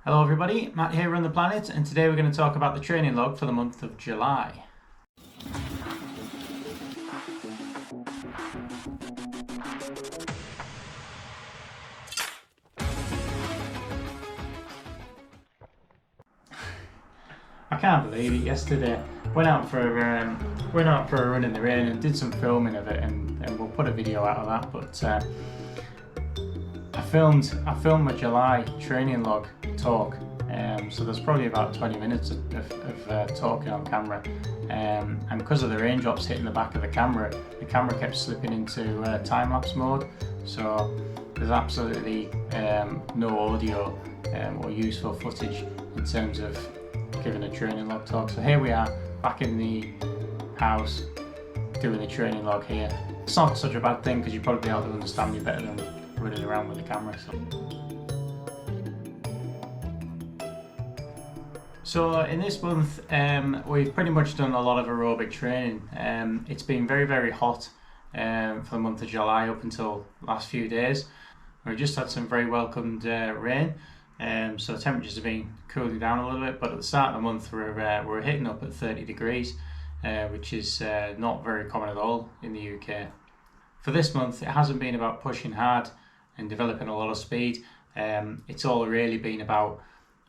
Hello everybody, Matt here on the planet, and today we're going to talk about the training log for the month of July. I can't believe it. Yesterday went out for a run in the rain and did some filming of it, and we'll put a video out of that. But I filmed my July training log talk. So there's probably about 20 minutes of talking on camera, and because of the raindrops hitting the back of the camera kept slipping into time-lapse mode, so there's absolutely no audio or useful footage in terms of giving a training log talk. So here we are back in the house doing the training log here. It's not such a bad thing because you probably be able to understand me better than running around with the camera. So in this month, we've pretty much done a lot of aerobic training. It's been very, very hot for the month of July up until the last few days. We've just had some very welcomed rain, so temperatures have been cooling down a little bit, but at the start of the month we're hitting up at 30 degrees, which is not very common at all in the UK. For this month, it hasn't been about pushing hard and developing a lot of speed. It's all really been about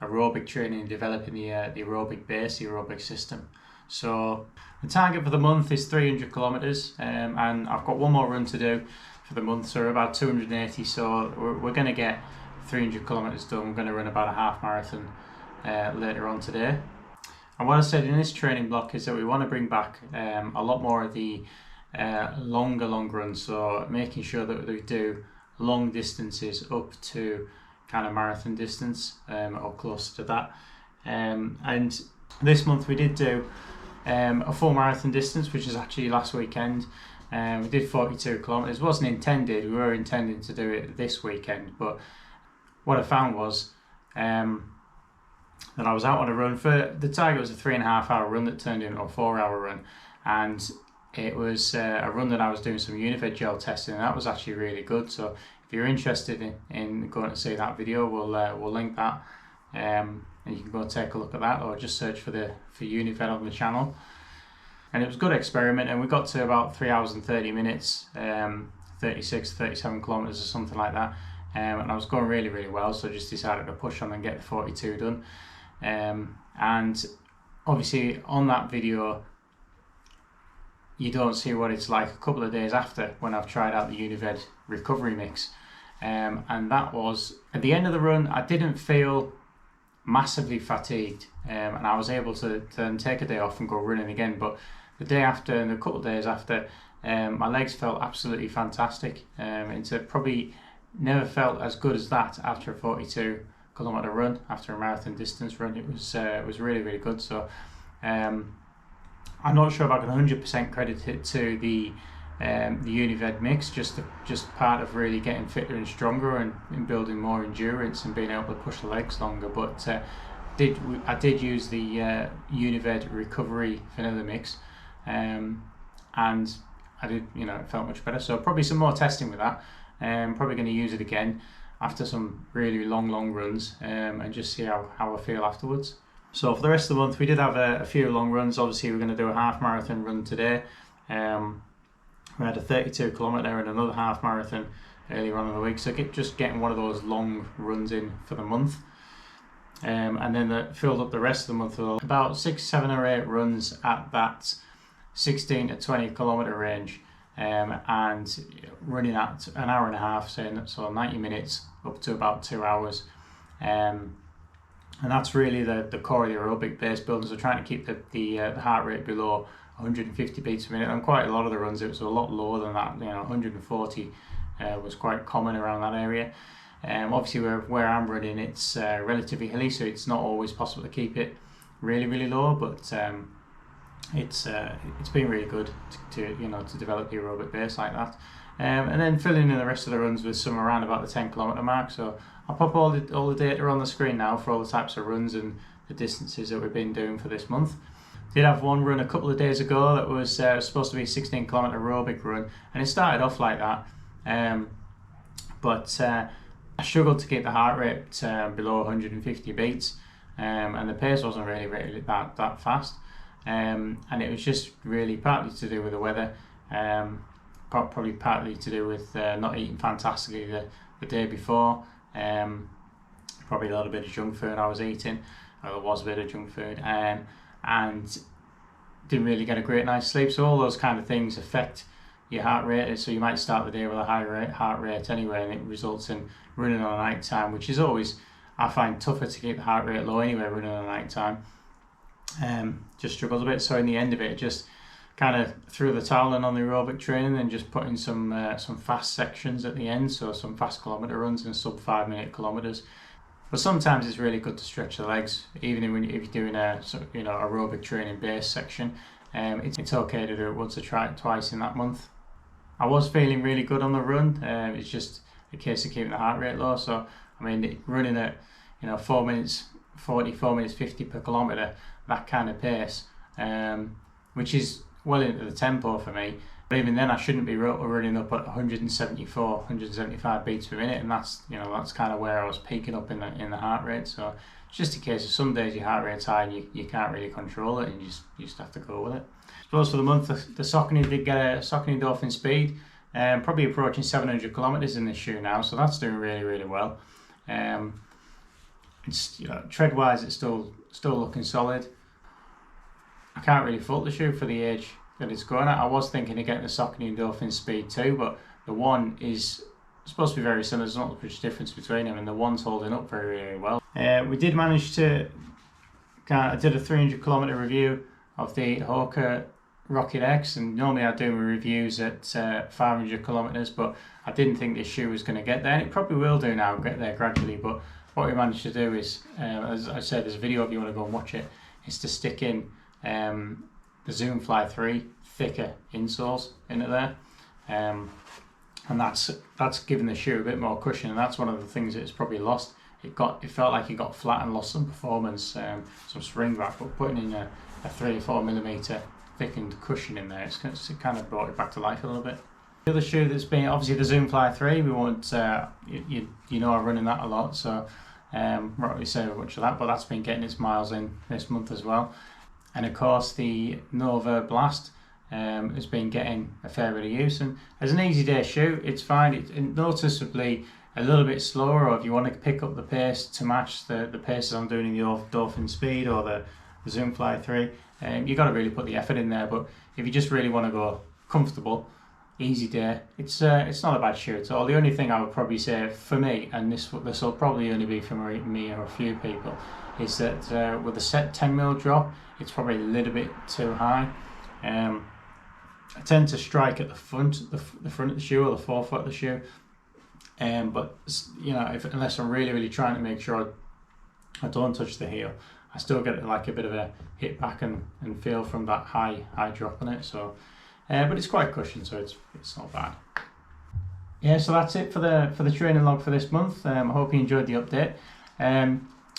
aerobic training and developing the aerobic base, the aerobic system. So the target for the month is 300 kilometers, and I've got one more run to do for the month, so about 280. So we're going to get 300 kilometers done. We're going to run about a half marathon later on today. And what I said in this training block is that we want to bring back a lot more of the longer runs, so making sure that we do long distances up to kind of marathon distance or close to that, and this month we did do a full marathon distance, which is actually last weekend. We did 42 kilometers. It wasn't intended, we were intending to do it this weekend, but what I found was that I was out on a run. For the target was a 3.5 hour run that turned into a 4 hour run, and it was a run that I was doing some Univet gel testing, and that was actually really good. So if you're interested in going to see that video, we'll link that, and you can go take a look at that, or just search for Univet on the channel. And it was a good experiment, and we got to about 3 hours and 30 minutes, 37 kilometers or something like that, and I was going really, really well, so I just decided to push on and get the 42 done. And obviously on that video you don't see what it's like a couple of days after, when I've tried out the Univet recovery mix, and that was at the end of the run. I didn't feel massively fatigued, and I was able to then take a day off and go running again. But the day after and a couple of days after, my legs felt absolutely fantastic, and so probably never felt as good as that after a 42 kilometer run, after a marathon distance run. It was really, really good. So I'm not sure if I can 100% credit it to the Univet mix, just part of really getting fitter and stronger and building more endurance and being able to push the legs longer. But I did use the Univet recovery vanilla mix, and I did, it felt much better. So probably some more testing with that. Probably going to use it again after some really long runs, and just see how I feel afterwards. So for the rest of the month, we did have a few long runs. Obviously, we're going to do a half marathon run today. We had a 32 kilometer and another half marathon earlier on in the week. So just getting one of those long runs in for the month. And then that filled up the rest of the month with about 6, 7 or 8 runs at that 16 to 20 kilometer range, and running at an hour and a half, so 90 minutes up to about 2 hours. And that's really the core of the aerobic base building. So trying to keep the heart rate below 150 beats per minute. On quite a lot of the runs it was a lot lower than that. 140 was quite common around that area. Obviously where I'm running, it's relatively hilly, so it's not always possible to keep it really, really low, but it's been really good to develop the aerobic base like that. And then filling in the rest of the runs with some around about the 10 kilometer mark. So I'll pop all the data on the screen now for all the types of runs and the distances that we've been doing for this month. Did have one run a couple of days ago that was supposed to be a 16 kilometer aerobic run, and it started off like that, but I struggled to keep the heart rate below 150 beats, and the pace wasn't really that fast, and it was just really partly to do with the weather, probably partly to do with not eating fantastically the day before, probably a little bit of junk food I was eating, or there was a bit of junk food, and didn't really get a great night's sleep. So all those kind of things affect your heart rate, so you might start the day with a high heart rate anyway, and it results in running on a night time, which is always, I find, tougher to keep the heart rate low anyway, running on a night time. Just struggled a bit, so in the end of it, just kind of threw the towel in on the aerobic training and just put in some fast sections at the end, so some fast kilometre runs and sub 5 minute kilometres. But sometimes it's really good to stretch the legs, even if you're doing a aerobic training base section. It's okay to do it once or twice in that month. I was feeling really good on the run. It's just a case of keeping the heart rate low. So I mean, running at 4 minutes 40, 4 minutes 50 per kilometre, that kind of pace, which is well into the tempo for me. But even then, I shouldn't be running up at 174, 175 beats per minute, and that's kind of where I was peaking up in the heart rate. So it's just a case of some days your heart rate's high and you can't really control it, and you just have to go with it. I suppose for the month, the Saucony did get a Saucony Endorphin Speed, probably approaching 700 kilometres in this shoe now, so that's doing really well. It's tread wise, it's still looking solid. I can't really fault the shoe for the age that it's going at. I was thinking of getting the Saucony Endorphin Speed 2, but the one is supposed to be very similar. There's not much difference between them, and the one's holding up very well. We did manage to. I did a 300 kilometre review of the Hoka Rocket X, and normally I do my reviews at 500 kilometres, but I didn't think this shoe was going to get there, and it probably will do now, get there gradually. But what we managed to do is, as I said, there's a video if you want to go and watch it, is to stick in the Zoom Fly 3 thicker insoles into there, and that's given the shoe a bit more cushion, and that's one of the things that it's probably lost. It felt like it got flat and lost some performance, some spring back, but putting in a 3 or 4 millimeter thickened cushion in there, it kind of brought it back to life a little bit. The other shoe that's been, obviously the Zoom Fly 3, we won't, I'm running that a lot, so won't really say much of that, but that's been getting its miles in this month as well. And of course the Novablast has been getting a fair bit of use, and as an easy day shoe, it's fine. It's noticeably a little bit slower, or if you want to pick up the pace to match the paces I'm doing in the Endorphin Speed or the Zoom Fly 3, you've got to really put the effort in there. But if you just really want to go comfortable, easy day, it's not a bad shoe at all. The only thing I would probably say for me, and this will probably only be for me or a few people, is that with a set 10mm drop, it's probably a little bit too high. I tend to strike at the front of the shoe or the forefoot of the shoe, but unless I'm really trying to make sure I don't touch the heel, I still get like a bit of a hit back and feel from that high drop on it. So, but it's quite cushioned, so it's not bad. Yeah, so that's it for the training log for this month. I hope you enjoyed the update.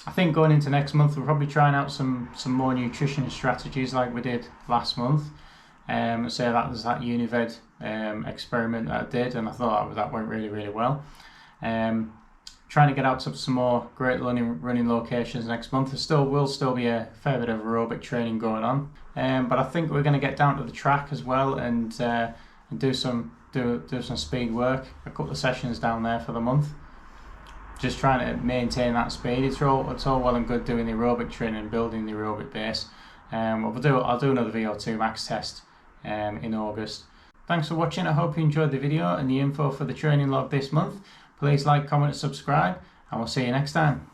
I think going into next month, we're probably trying out some more nutrition strategies like we did last month. So that was that Unived experiment that I did, and I thought that went really well. Trying to get out to some more great running locations next month. There will still be a fair bit of aerobic training going on, but I think we're going to get down to the track as well and do some speed work. A couple of sessions down there for the month. Just trying to maintain that speed. It's all well and good doing the aerobic training and building the aerobic base. I'll do another VO2 max test in August. Thanks for watching. I hope you enjoyed the video and the info for the training log this month. Please like, comment and subscribe, and we'll see you next time.